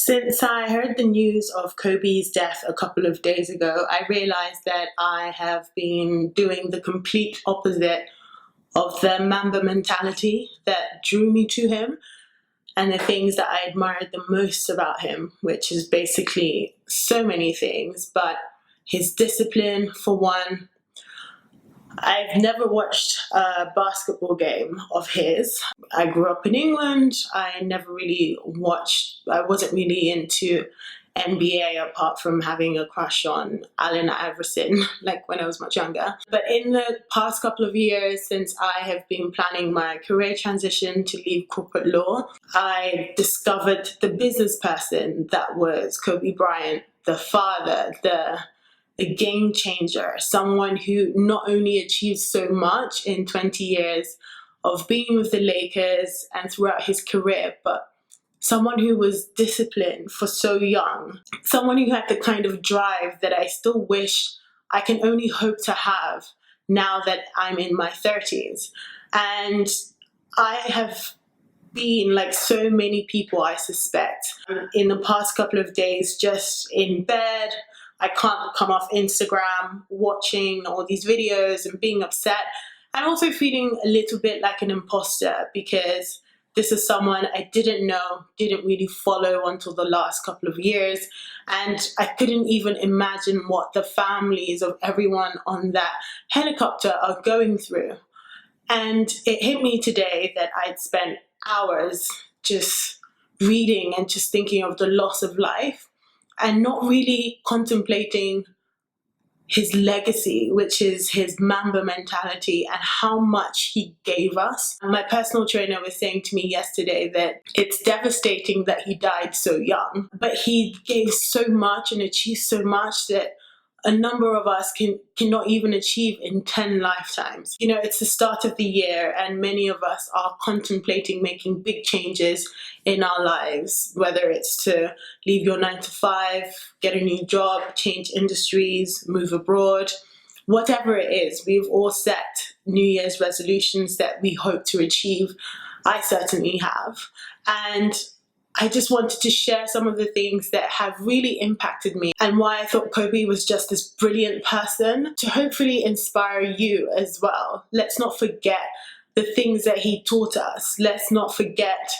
Since I heard the news of Kobe's death a couple of days ago, I realized that I have been doing the complete opposite of the mamba mentality that drew me to him and the things that I admired the most about him, which is basically so many things, but his discipline, for one. I've never watched a basketball game of his. I grew up in England. I wasn't really into NBA apart from having a crush on Allen Iverson, like when I was much younger. But in the past couple of years, since I have been planning my career transition to leave corporate law, I discovered the business person that was Kobe Bryant, the father, a game changer, someone who not only achieved so much in 20 years of being with the Lakers and throughout his career, but someone who was disciplined for so young, someone who had the kind of drive that I still wish I can only hope to have now that I'm in my 30s. And I have been like so many people, I suspect, in the past couple of days, just in bed. I can't come off Instagram watching all these videos and being upset, and also feeling a little bit like an imposter because this is someone I didn't know, didn't really follow until the last couple of years, and I couldn't even imagine what the families of everyone on that helicopter are going through. And it hit me today that I'd spent hours just reading and just thinking of the loss of life, and not really contemplating his legacy, which is his mamba mentality and how much he gave us. My personal trainer was saying to me yesterday that it's devastating that he died so young, but he gave so much and achieved so much that a number of us cannot even achieve in 10 lifetimes. You know, it's the start of the year and many of us are contemplating making big changes in our lives, whether it's to leave your 9 to 5, get a new job, change industries, move abroad, whatever it is. We've all set New Year's resolutions that we hope to achieve. I certainly have. And I just wanted to share some of the things that have really impacted me and why I thought Kobe was just this brilliant person to hopefully inspire you as well. Let's not forget the things that he taught us. Let's not forget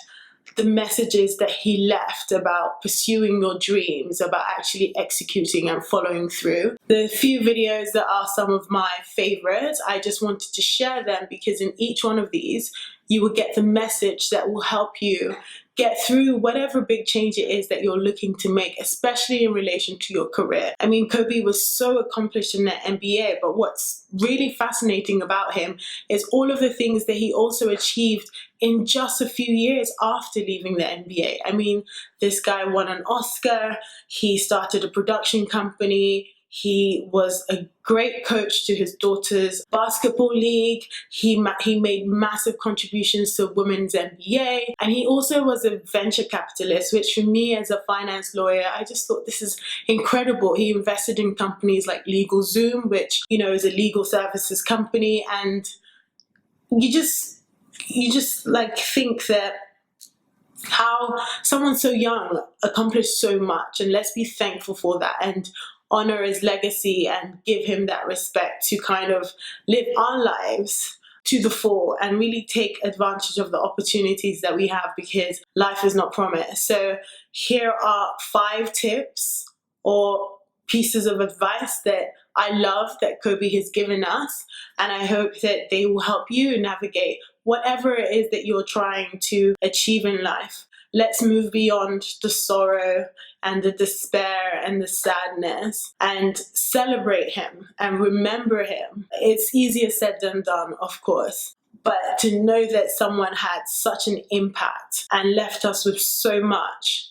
the messages that he left about pursuing your dreams, about actually executing and following through. The few videos that are some of my favorites, I just wanted to share them because in each one of these, you will get the message that will help you get through whatever big change it is that you're looking to make, especially in relation to your career. I mean, Kobe was so accomplished in the NBA, but what's really fascinating about him is all of the things that he also achieved in just a few years after leaving the NBA. I mean, this guy won an Oscar, he started a production company, he was a great coach to his daughter's basketball league. He made massive contributions to women's NBA. And he also was a venture capitalist, which for me as a finance lawyer, I just thought this is incredible. He invested in companies like LegalZoom, which, you know, is a legal services company. And you just like think that how someone so young accomplished so much, and let's be thankful for that and honor his legacy and give him that respect to kind of live our lives to the full and really take advantage of the opportunities that we have because life is not promised. So here are 5 tips or pieces of advice that I love that Kobe has given us, and I hope that they will help you navigate whatever it is that you're trying to achieve in life. Let's move beyond the sorrow and the despair and the sadness and celebrate him and remember him. It's easier said than done, of course, but to know that someone had such an impact and left us with so much,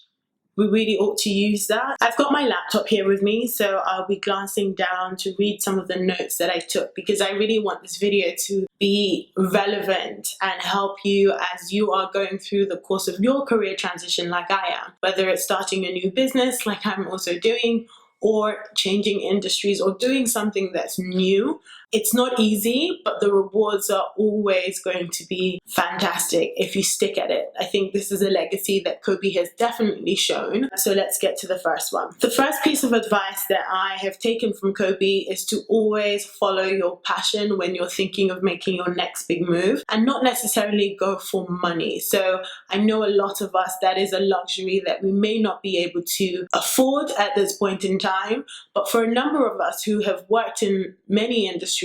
we really ought to use that. I've got my laptop here with me, so I'll be glancing down to read some of the notes that I took because I really want this video to be relevant and help you as you are going through the course of your career transition like I am, whether it's starting a new business like I'm also doing, or changing industries or doing something that's new. It's not easy, but the rewards are always going to be fantastic if you stick at it. I think this is a legacy that Kobe has definitely shown. So let's get to the first one. The first piece of advice that I have taken from Kobe is to always follow your passion when you're thinking of making your next big move, and not necessarily go for money. So I know a lot of us, that is a luxury that we may not be able to afford at this point in time. But for a number of us who have worked in many industries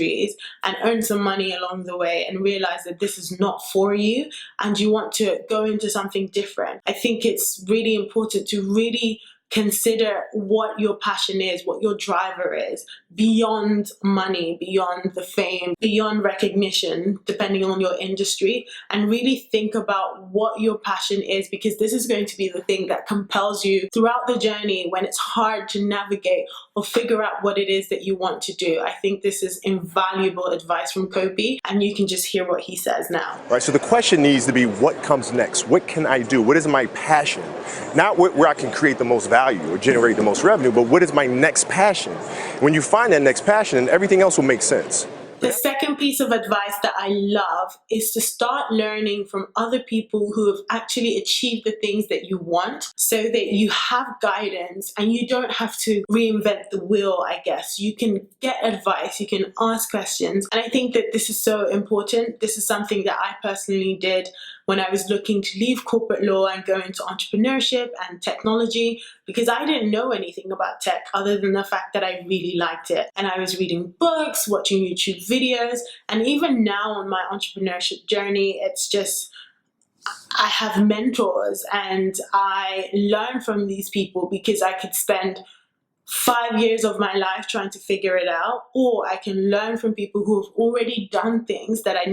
and earn some money along the way and realize that this is not for you and you want to go into something different, I think it's really important to really consider what your passion is, what your driver is, beyond money, beyond the fame, beyond recognition, depending on your industry, and really think about what your passion is, because this is going to be the thing that compels you throughout the journey when it's hard to navigate or figure out what it is that you want to do. I think this is invaluable advice from Kobe, and you can just hear what he says now. Right, so the question needs to be, what comes next? What can I do? What is my passion? Not where I can create the most value or generate the most revenue, but what is my next passion? When you find that next passion, then everything else will make sense. The second piece of advice that I love is to start learning from other people who have actually achieved the things that you want, so that you have guidance and you don't have to reinvent the wheel, I guess. You can get advice, you can ask questions. And I think that this is so important. This is something that I personally did when I was looking to leave corporate law and go into entrepreneurship and technology, because I didn't know anything about tech other than the fact that I really liked it. And I was reading books, watching YouTube videos, and even now on my entrepreneurship journey, it's just, I have mentors and I learn from these people, because I could spend 5 years of my life trying to figure it out, or I can learn from people who have already done things that I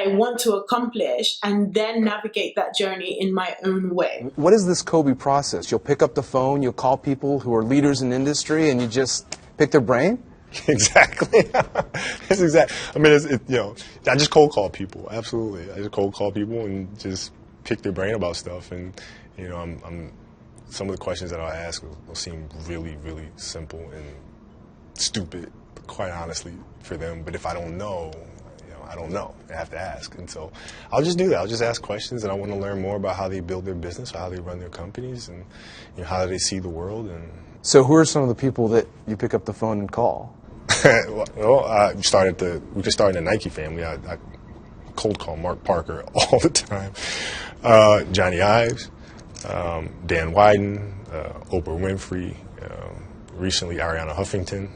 want to accomplish, and then navigate that journey in my own way. What is this Kobe process? You'll pick up the phone, you'll call people who are leaders in industry, and you just pick their brain? Exactly. That's exact. I mean, I just cold call people. Absolutely, I just cold call people and just pick their brain about stuff. And I'm some of the questions that I'll ask will seem really, really simple and stupid, quite honestly, for them. But if I don't know, I don't know. I have to ask. And so I'll just do that. I'll just ask questions, and I want to learn more about how they build their business, how they run their companies, and how they see the world. And so who are some of the people that you pick up the phone and call? Well, we just started the Nike family. I cold call Mark Parker all the time. Johnny Ives, Dan Wyden, Oprah Winfrey, recently Ariana Huffington.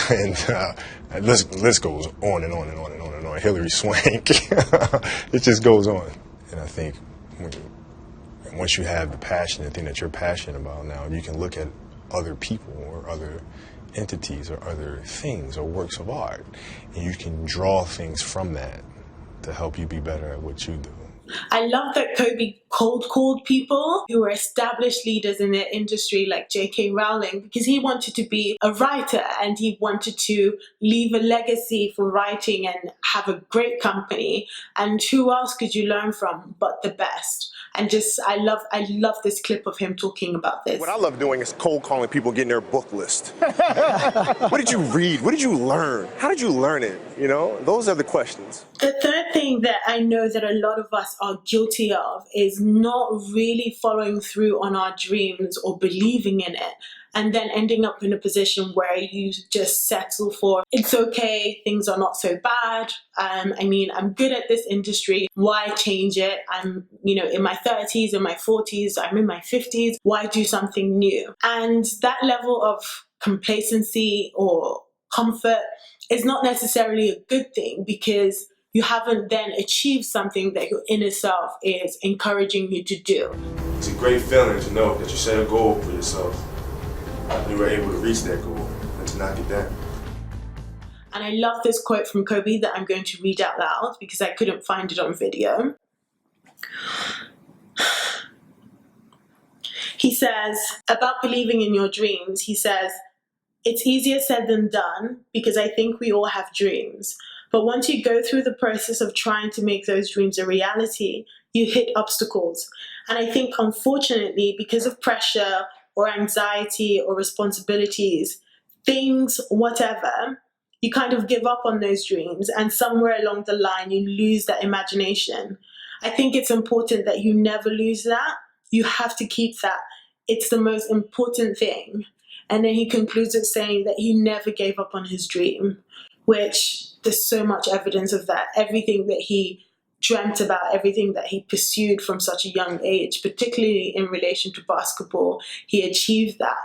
And list goes on and on and on and on and on. Hillary Swank. It just goes on. And I think once you have the passion, the thing that you're passionate about, now you can look at other people or other entities or other things or works of art, and you can draw things from that to help you be better at what you do. I love that Kobe cold called people who were established leaders in their industry, like J.K. Rowling, because he wanted to be a writer and he wanted to leave a legacy for writing and have a great company. And who else could you learn from but the best? And just, I love this clip of him talking about this. What I love doing is cold calling people, getting their book list. What did you read? What did you learn? How did you learn it? Those are the questions. The third thing that I know that a lot of us are guilty of is not really following through on our dreams or believing in it, and then ending up in a position where you just settle for, it's okay, things are not so bad. I'm good at this industry. Why change it? I'm, in my 30s, in my 40s, I'm in my 50s. Why do something new? And that level of complacency or comfort is not necessarily a good thing, because you haven't then achieved something that your inner self is encouraging you to do. It's a great feeling to know that you set a goal for yourself and you were able to reach that goal and to knock it down. And I love this quote from Kobe that I'm going to read out loud because I couldn't find it on video. He says, about believing in your dreams, he says, "It's easier said than done because I think we all have dreams. But once you go through the process of trying to make those dreams a reality, you hit obstacles. And I think, unfortunately, because of pressure or anxiety or responsibilities, things, whatever, you kind of give up on those dreams, and somewhere along the line you lose that imagination. I think it's important that you never lose that. You have to keep that. It's the most important thing. And then he concludes it saying that he never gave up on his dream, which there's so much evidence of that. Everything that he dreamt about, everything that he pursued from such a young age, particularly in relation to basketball, he achieved that.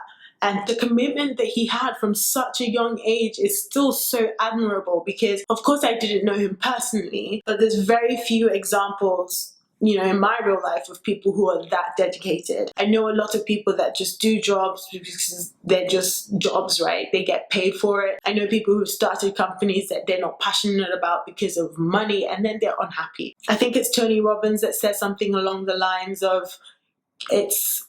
And the commitment that he had from such a young age is still so admirable, because of course I didn't know him personally, but there's very few examples, you know, in my real life of people who are that dedicated. I know a lot of people that just do jobs because they're just jobs, right? They get paid for it. I know people who started companies that they're not passionate about because of money, and then they're unhappy. I think it's Tony Robbins that says something along the lines of, it's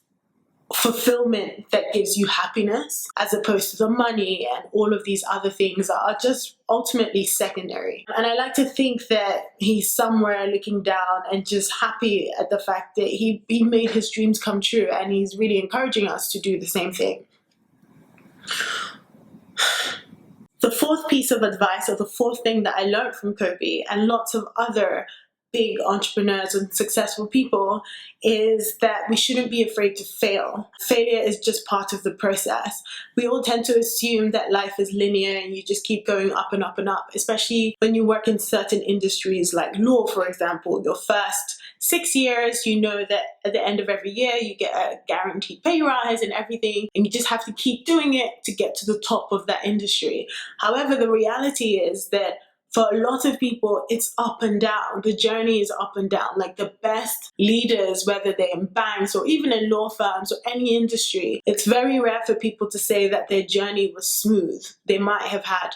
fulfillment that gives you happiness, as opposed to the money and all of these other things that are just ultimately secondary. And I like to think that he's somewhere looking down and just happy at the fact that he made his dreams come true, and he's really encouraging us to do the same thing. The fourth piece of advice, or the fourth thing that I learned from Kobe and lots of other big entrepreneurs and successful people, is that we shouldn't be afraid to fail. Failure is just part of the process. We all tend to assume that life is linear and you just keep going up and up and up, especially when you work in certain industries like law, for example. Your first 6 years, you know that at the end of every year you get a guaranteed pay rise and everything, and you just have to keep doing it to get to the top of that industry. However, the reality is that for a lot of people, it's up and down. The journey is up and down. Like the best leaders, whether they're in banks or even in law firms or any industry, it's very rare for people to say that their journey was smooth. They might have had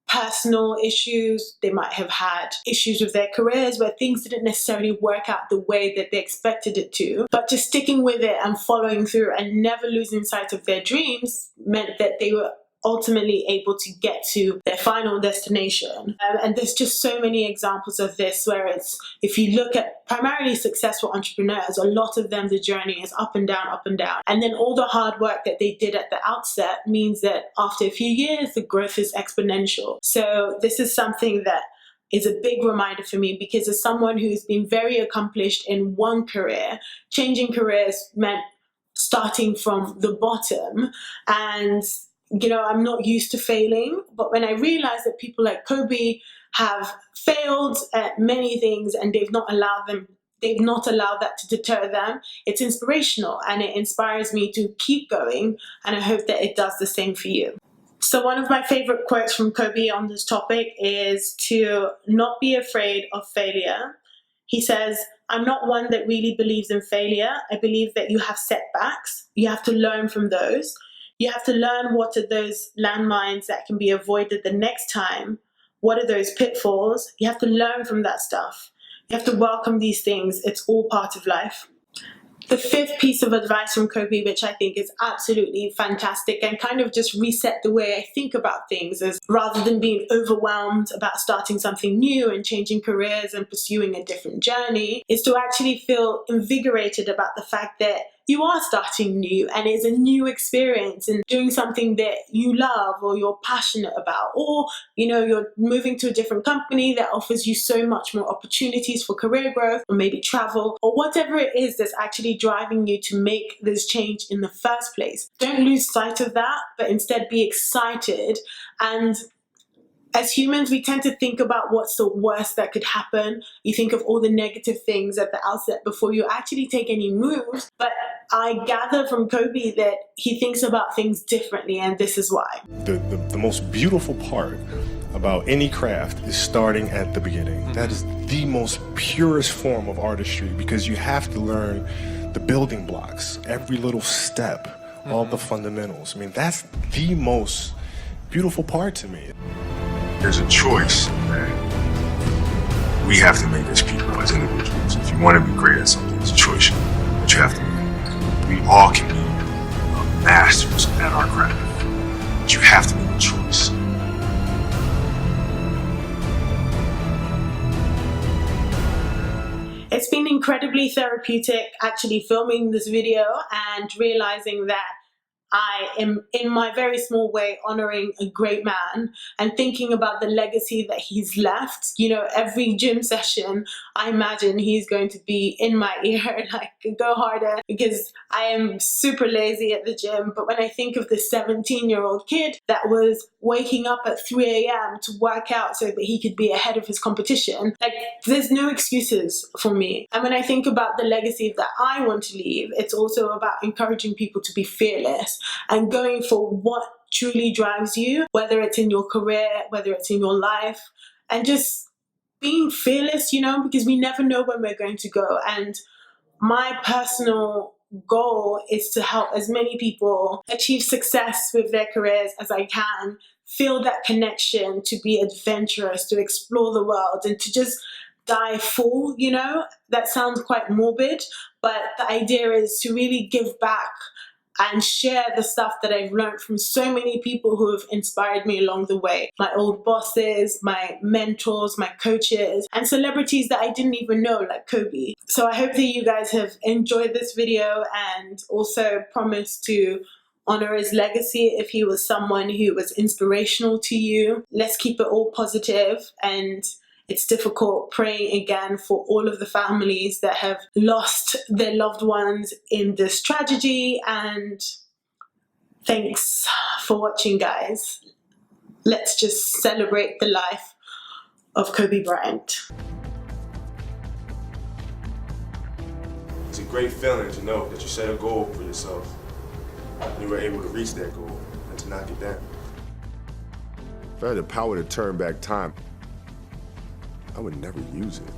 personal issues, they might have had issues with their careers where things didn't necessarily work out the way that they expected it to, but just sticking with it and following through and never losing sight of their dreams meant that they were ultimately able to get to their final destination. And there's just so many examples of this, where it's, if you look at primarily successful entrepreneurs, a lot of them, the journey is up and down, up and down. And then all the hard work that they did at the outset means that after a few years, the growth is exponential. So this is something that is a big reminder for me, because as someone who's been very accomplished in one career, changing careers meant starting from the bottom. And you know, I'm not used to failing, but when I realized that people like Kobe have failed at many things and they've not allowed that to deter them, it's inspirational and it inspires me to keep going, and I hope that it does the same for you. So one of my favorite quotes from Kobe on this topic is to not be afraid of failure. He says, "I'm not one that really believes in failure. I believe that you have setbacks. You have to learn from those. You have to learn what are those landmines that can be avoided the next time. What are those pitfalls? You have to learn from that stuff. You have to welcome these things. It's all part of life." The fifth piece of advice from Kobe, which I think is absolutely fantastic and kind of just reset the way I think about things, is rather than being overwhelmed about starting something new and changing careers and pursuing a different journey, is to actually feel invigorated about the fact that you are starting new and it's a new experience and doing something that you love or you're passionate about, or you know, you're moving to a different company that offers you so much more opportunities for career growth, or maybe travel, or whatever it is that's actually driving you to make this change in the first place. Don't lose sight of that, but instead be excited. And as humans, we tend to think about what's the worst that could happen. You think of all the negative things at the outset before you actually take any moves. But I gather from Kobe that he thinks about things differently, and this is why. The most beautiful part about any craft is starting at the beginning. That is the most purest form of artistry, because you have to learn the building blocks, every little step, all the fundamentals. I mean, that's the most beautiful part to me. There's a choice that we have to make as people, as individuals. If you want to be great at something, it's a choice that you have to make. We all can be masters at our craft, but you have to make a choice. It's been incredibly therapeutic actually filming this video and realizing that I am, in my very small way, honoring a great man and thinking about the legacy that he's left. You know, every gym session, I imagine he's going to be in my ear, like, go harder, because I am super lazy at the gym. But when I think of this 17-year-old kid that was waking up at 3 a.m. to work out so that he could be ahead of his competition, like, there's no excuses for me. And when I think about the legacy that I want to leave, it's also about encouraging people to be fearless and going for what truly drives you, whether it's in your career, whether it's in your life, and just being fearless, you know, because we never know when we're going to go. And my personal goal is to help as many people achieve success with their careers as I can, feel that connection, to be adventurous, to explore the world, and to just die full, you know. That sounds quite morbid, but the idea is to really give back and share the stuff that I've learned from so many people who have inspired me along the way. My old bosses, my mentors, my coaches, and celebrities that I didn't even know, like Kobe. So I hope that you guys have enjoyed this video, and also promise to honor his legacy if he was someone who was inspirational to you. Let's keep it all positive, and it's difficult praying again for all of the families that have lost their loved ones in this tragedy. And thanks for watching, guys. Let's just celebrate the life of Kobe Bryant. It's a great feeling to know that you set a goal for yourself and you were able to reach that goal and to knock it down. If I had the power to turn back time, I would never use it.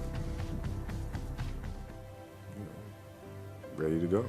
Ready to go.